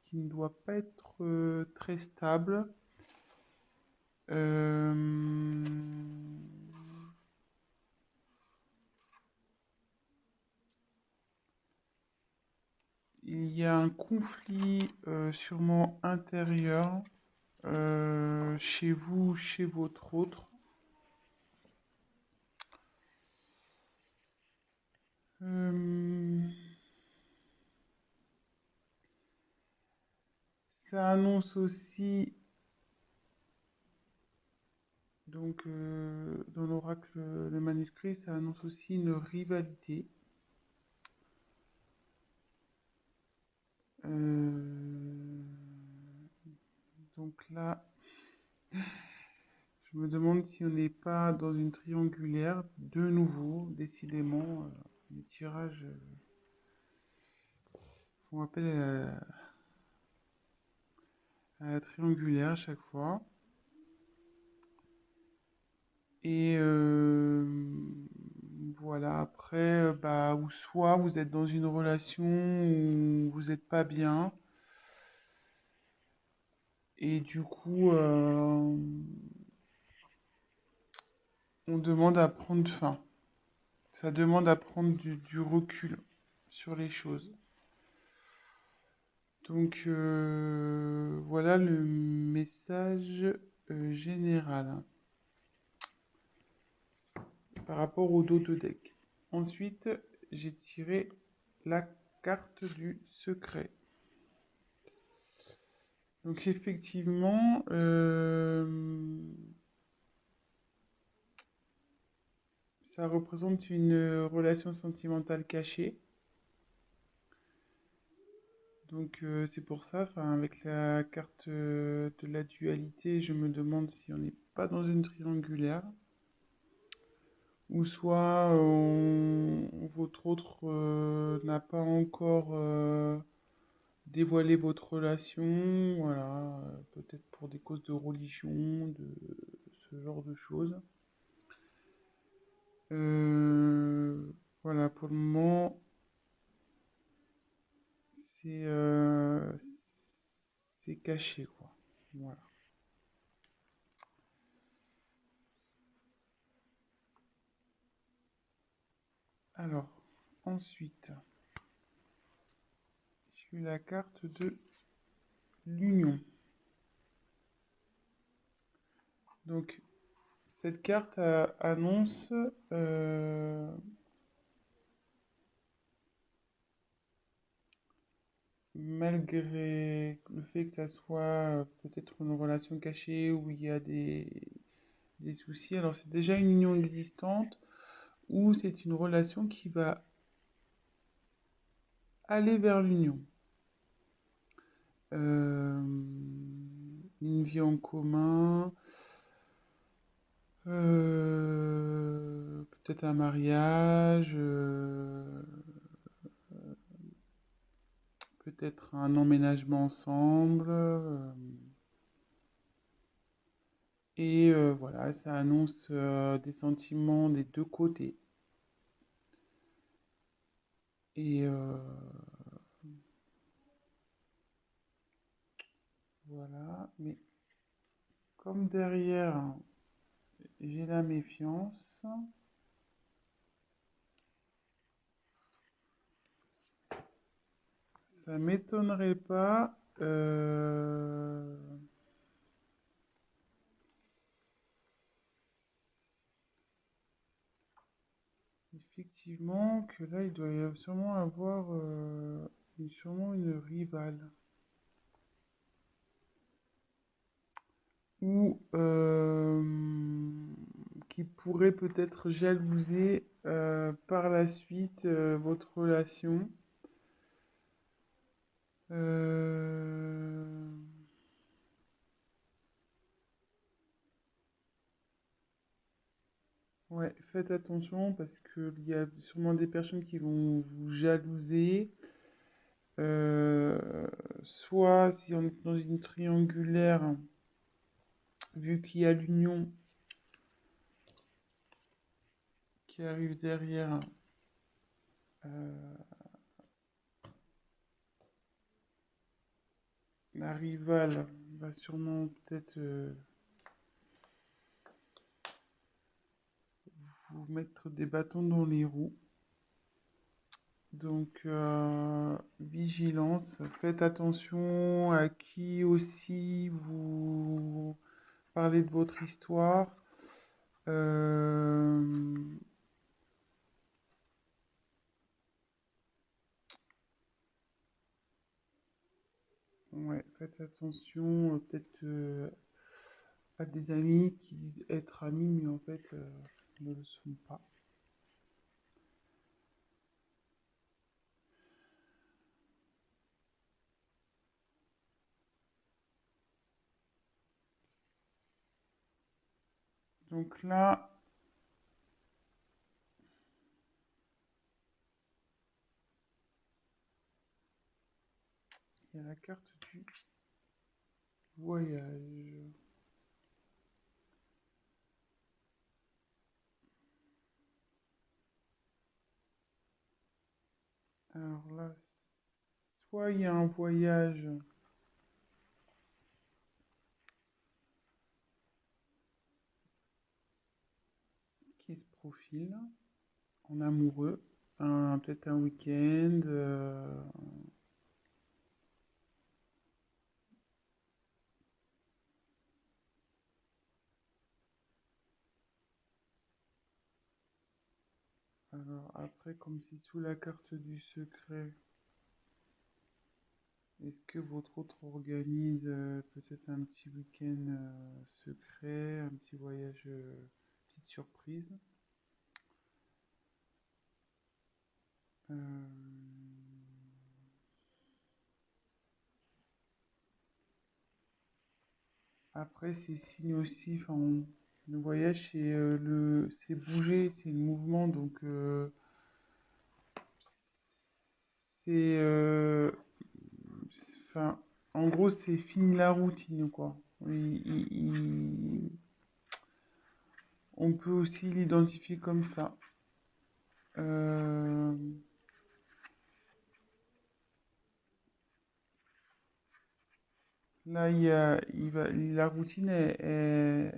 qui ne doit pas être très stable. Euh, il y a un conflit sûrement intérieur chez vous, chez votre autre. Euh, Ça annonce aussi, donc dans l'oracle, le manuscrit, ça annonce aussi une rivalité. Euh, donc là, je me demande si on n'est pas dans une triangulaire, de nouveau, décidément, les tirages font appel à la triangulaire à chaque fois. Et voilà, après, bah, ou soit vous êtes dans une relation où vous n'êtes pas bien, et du coup, on demande à prendre fin. Ça demande à prendre du recul sur les choses. Donc voilà le message général par rapport au dos de deck. Ensuite, j'ai tiré la carte du secret. Donc effectivement, ça représente une relation sentimentale cachée. Donc c'est pour ça, avec la carte de la dualité, je me demande si on n'est pas dans une triangulaire. Ou soit votre autre n'a pas encore dévoilé votre relation, voilà, peut-être pour des causes de religion, de ce genre de choses. Voilà, pour le moment, c'est c'est caché, quoi. Voilà. Alors, ensuite, j'ai eu la carte de l'union. Donc, cette carte annonce malgré le fait que ça soit peut-être une relation cachée où il y a des soucis, alors c'est déjà une union existante ou c'est une relation qui va aller vers l'union. Euh, une vie en commun, peut-être un mariage, peut-être un emménagement ensemble. Et voilà, ça annonce des sentiments des deux côtés. Et voilà, mais comme derrière j'ai la méfiance, ça m'étonnerait pas effectivement que là il doit y sûrement avoir sûrement une rivale ou qui pourrait peut-être jalouser par la suite votre relation. Euh, Ouais, faites attention parce qu'il y a sûrement des personnes qui vont vous jalouser. Euh, Soit si on est dans une triangulaire, vu qu'il y a l'union qui arrive derrière, euh, la rivale va sûrement peut-être vous mettre des bâtons dans les roues. Donc, vigilance, faites attention à qui aussi vous parlez de votre histoire. Euh, ouais, faites attention, peut-être à des amis qui disent être amis, mais en fait ne le sont pas. Donc là, il y a la carte du voyage. Alors là, soit il y a un voyage qui se profile en amoureux, peut-être un week-end. Alors après, comme c'est sous la carte du secret, est-ce que votre autre organise peut-être un petit week-end secret, un petit voyage, petite surprise? Euh, Après, c'est signe aussi, enfin, le voyage, c'est bouger, c'est le mouvement, donc c'est, enfin, en gros, c'est fini la routine, quoi. On peut aussi l'identifier comme ça. Euh, Là, la routine je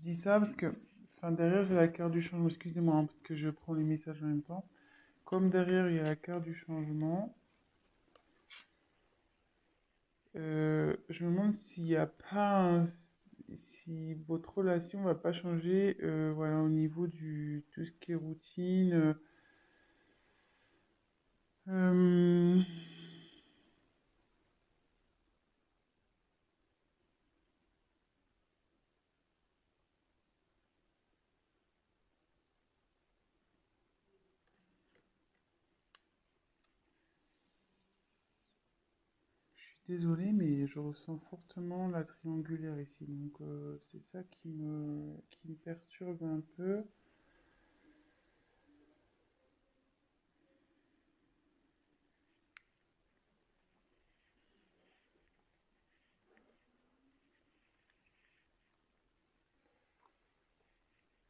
dis ça parce que, enfin, derrière, j'ai la carte du changement. Excusez-moi, hein, parce que je prends les messages en même temps. Comme derrière, il y a la carte du changement, je me demande s'il n'y a pas si votre relation va pas changer, voilà, au niveau du tout ce qui est routine. Euh, je suis désolé, mais je ressens fortement la triangulaire ici. Donc, c'est ça qui me perturbe un peu.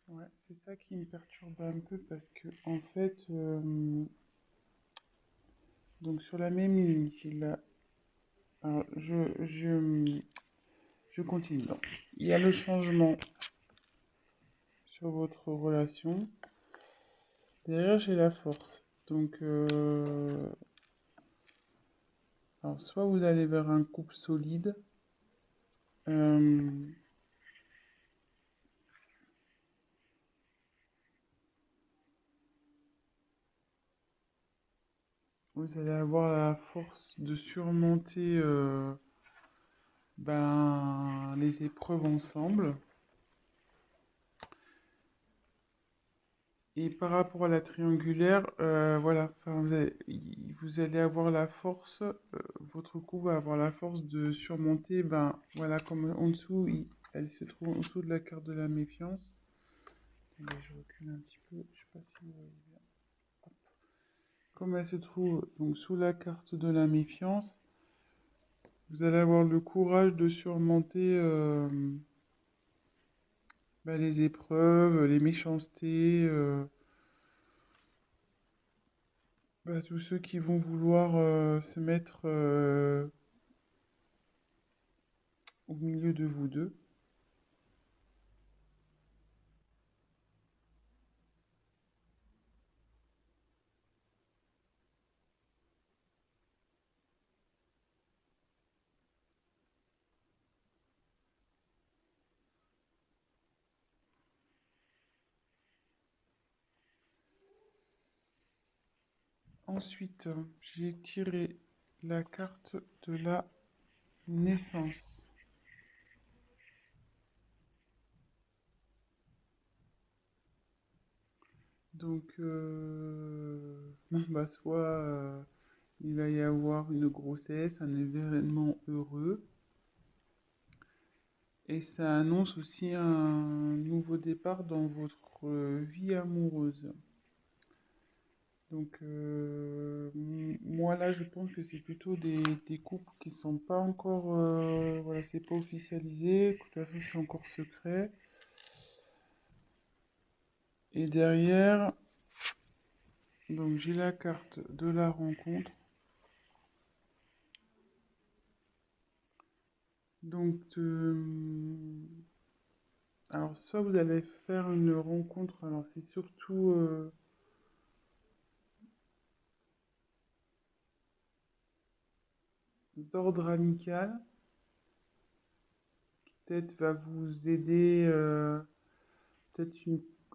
Ouais, c'est ça qui me perturbe un peu parce que, en fait, donc sur la même ligne, j'ai la. Alors, je continue. Donc, il y a le changement sur votre relation. Derrière, j'ai la force. Donc, alors, soit vous allez vers un couple solide, euh, vous allez avoir la force de surmonter ben, les épreuves ensemble. Et par rapport à la triangulaire, voilà, enfin, vous allez avoir la force, votre coup va avoir la force de surmonter, ben voilà, comme en dessous, elle se trouve en dessous de la carte de la méfiance. Attendez, je recule un petit peu, je sais pas si vous voyez bien. Hop. Comme elle se trouve donc sous la carte de la méfiance, vous allez avoir le courage de surmonter bah, les épreuves, les méchancetés, bah, tous ceux qui vont vouloir se mettre au milieu de vous deux. Ensuite, j'ai tiré la carte de la naissance. Donc, bon, bah, soit il va y avoir une grossesse, un événement heureux, et ça annonce aussi un nouveau départ dans votre vie amoureuse. Donc, moi là, je pense que c'est plutôt des couples qui sont pas encore, voilà, c'est pas officialisé, de toute façon, c'est encore secret. Et derrière, donc j'ai la carte de la rencontre. Donc, alors soit vous allez faire une rencontre, alors c'est surtout d'ordre amical, peut-être va vous aider, peut-être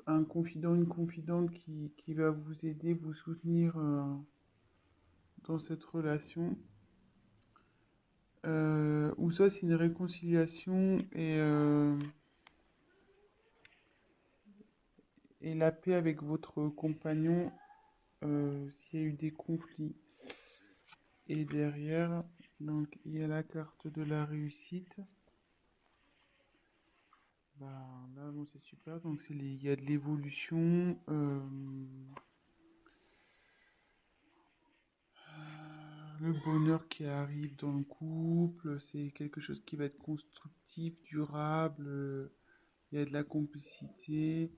un confident, une confidente qui va vous aider, vous soutenir dans cette relation. Ou soit c'est une réconciliation et la paix avec votre compagnon s'il y a eu des conflits. Et derrière, donc il y a la carte de la réussite. Bah, là, bon, c'est super. Donc il y a de l'évolution. Le bonheur qui arrive dans le couple, c'est quelque chose qui va être constructif, durable. Il y a de la complicité.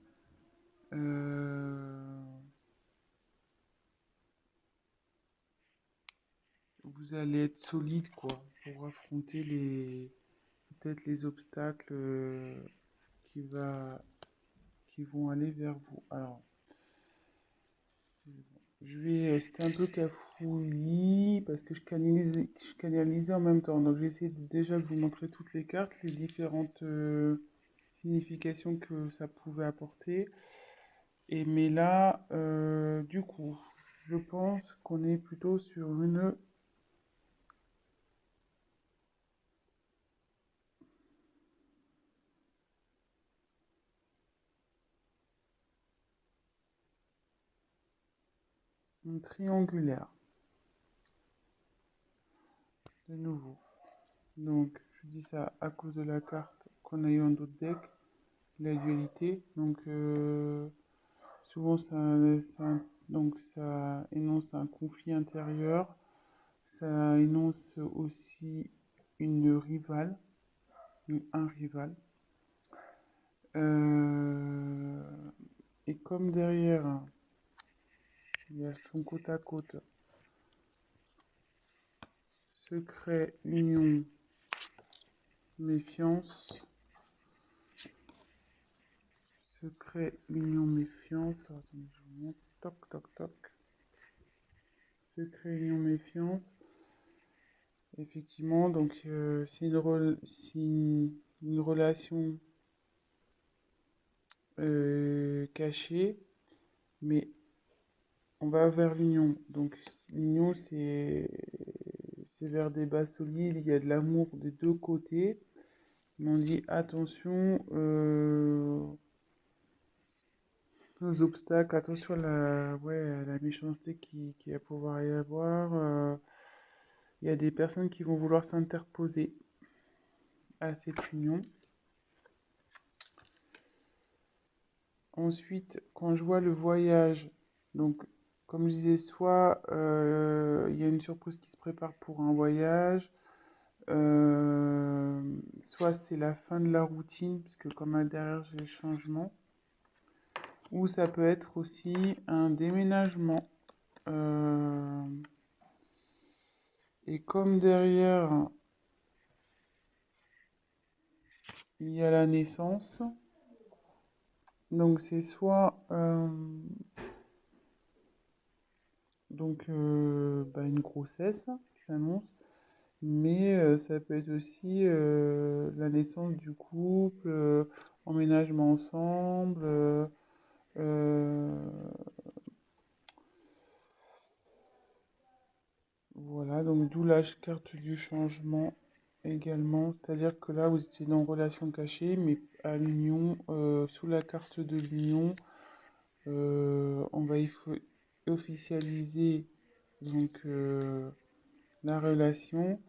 euh, Vous allez être solide, quoi, pour affronter peut-être les obstacles qui va, qui vont aller vers vous. Alors, c'était un peu cafouillis parce que je canalisais en même temps. Donc, j'ai essayé déjà de vous montrer toutes les cartes, les différentes significations que ça pouvait apporter. Et mais là, du coup, je pense qu'on est plutôt sur une triangulaire, de nouveau. Donc, je dis ça à cause de la carte qu'on a eu en d'autres decks, la dualité. Donc, souvent, donc, ça énonce un conflit intérieur. Ça énonce aussi une rivale, un rival. Euh, et comme derrière, il y a son côte à côte, secret, union, méfiance. Secret, union, méfiance. Attendez, je vous montre. Toc, toc, toc. Secret, union, méfiance. Effectivement, donc c'est une relation cachée, mais on va vers l'union. Donc l'union, c'est vers des bases solides, il y a de l'amour des deux côtés. Mais on dit attention aux obstacles, attention à la méchanceté qui va pouvoir y avoir. Il y a des personnes qui vont vouloir s'interposer à cette union. Ensuite, quand je vois le voyage, donc comme je disais, soit il y a une surprise qui se prépare pour un voyage, Soit c'est la fin de la routine, puisque comme là derrière j'ai le changement, ou ça peut être aussi un déménagement. Euh, et comme derrière il y a la naissance, donc c'est soit une grossesse qui s'annonce, mais ça peut être aussi la naissance du couple, emménagement ensemble. Euh, voilà, donc d'où la carte du changement également. C'est-à-dire que là, vous étiez dans relation cachée, mais à l'union, sous la carte de l'union, on va officialiser donc la relation.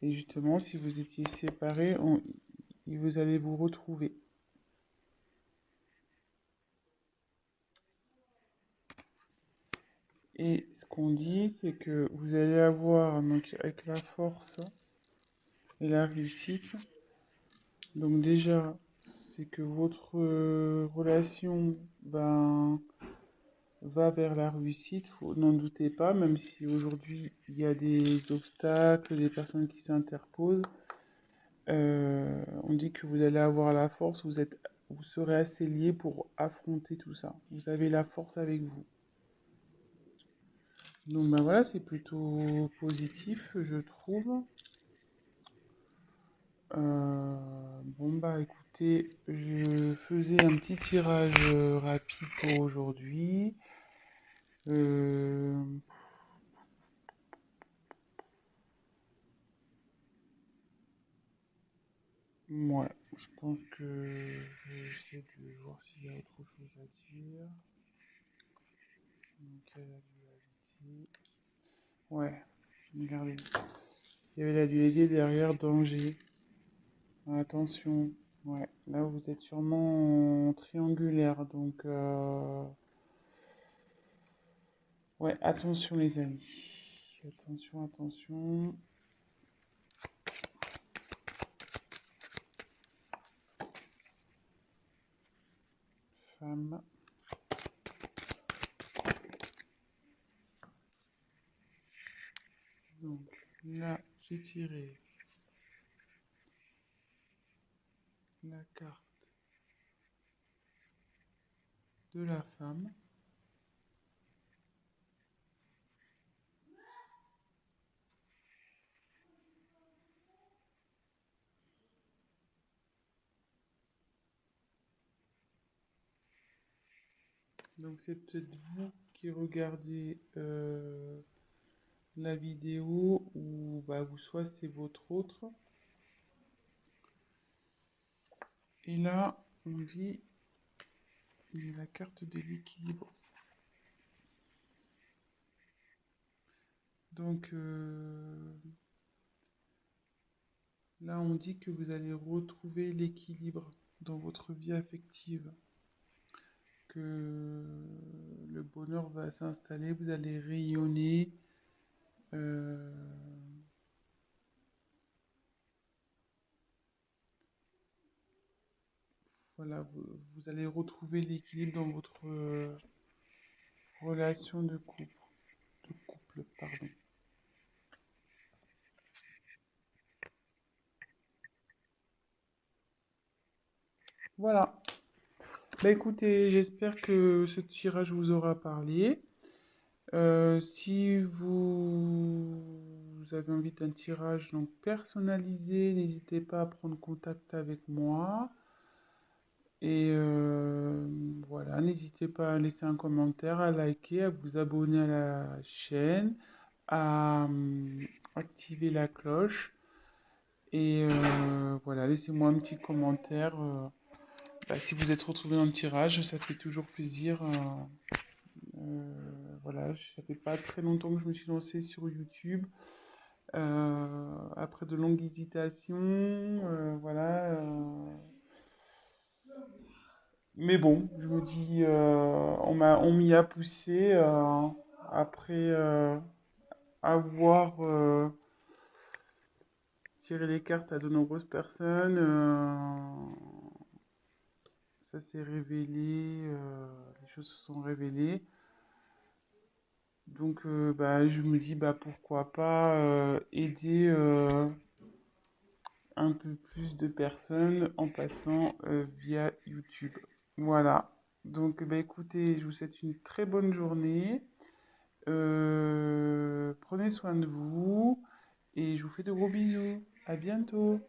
Et justement, si vous étiez séparés, vous allez vous retrouver. Et ce qu'on dit, c'est que vous allez avoir, donc, avec la force et la réussite, donc déjà, c'est que votre relation va vers la réussite, n'en doutez pas, même si aujourd'hui il y a des obstacles, des personnes qui s'interposent. On dit que vous allez avoir la force, vous serez assez liés pour affronter tout ça. Vous avez la force avec vous. Donc bah voilà, c'est plutôt positif, je trouve. Bon bah écoutez, je faisais un petit tirage rapide pour aujourd'hui. Euh, ouais, je pense que je vais essayer de voir s'il y a autre chose à dire. Donc, il y a la dualité. Ouais, regardez. Il y avait la dualité derrière danger. Attention. Ouais, là vous êtes sûrement en triangulaire, donc ouais, attention les amis. Attention, attention. Femme. Donc là, j'ai tiré la carte de la femme. Donc c'est peut-être vous qui regardez la vidéo ou bah, vous soit c'est votre autre. Et là, on dit il y a la carte de l'équilibre. Donc là, on dit que vous allez retrouver l'équilibre dans votre vie affective, que le bonheur va s'installer, vous allez rayonner. euh, voilà, vous allez retrouver l'équilibre dans votre relation de couple, pardon. Voilà. Bah écoutez, j'espère que ce tirage vous aura parlé. Si vous avez envie d'un tirage donc personnalisé, n'hésitez pas à prendre contact avec moi. Et voilà, n'hésitez pas à laisser un commentaire, à liker, à vous abonner à la chaîne, à activer la cloche. Et voilà, laissez-moi un petit commentaire. Bah, si vous êtes retrouvé dans le tirage, ça fait toujours plaisir. Voilà, ça fait pas très longtemps que je me suis lancé sur YouTube. Après de longues hésitations, voilà. Mais bon, je me dis, on m'y a poussé après avoir tiré les cartes à de nombreuses personnes. Ça s'est révélé, les choses se sont révélées. Donc bah, je me dis bah, pourquoi pas aider un peu plus de personnes en passant via YouTube. Voilà. Donc bah, écoutez, je vous souhaite une très bonne journée. Prenez soin de vous et je vous fais de gros bisous. À bientôt.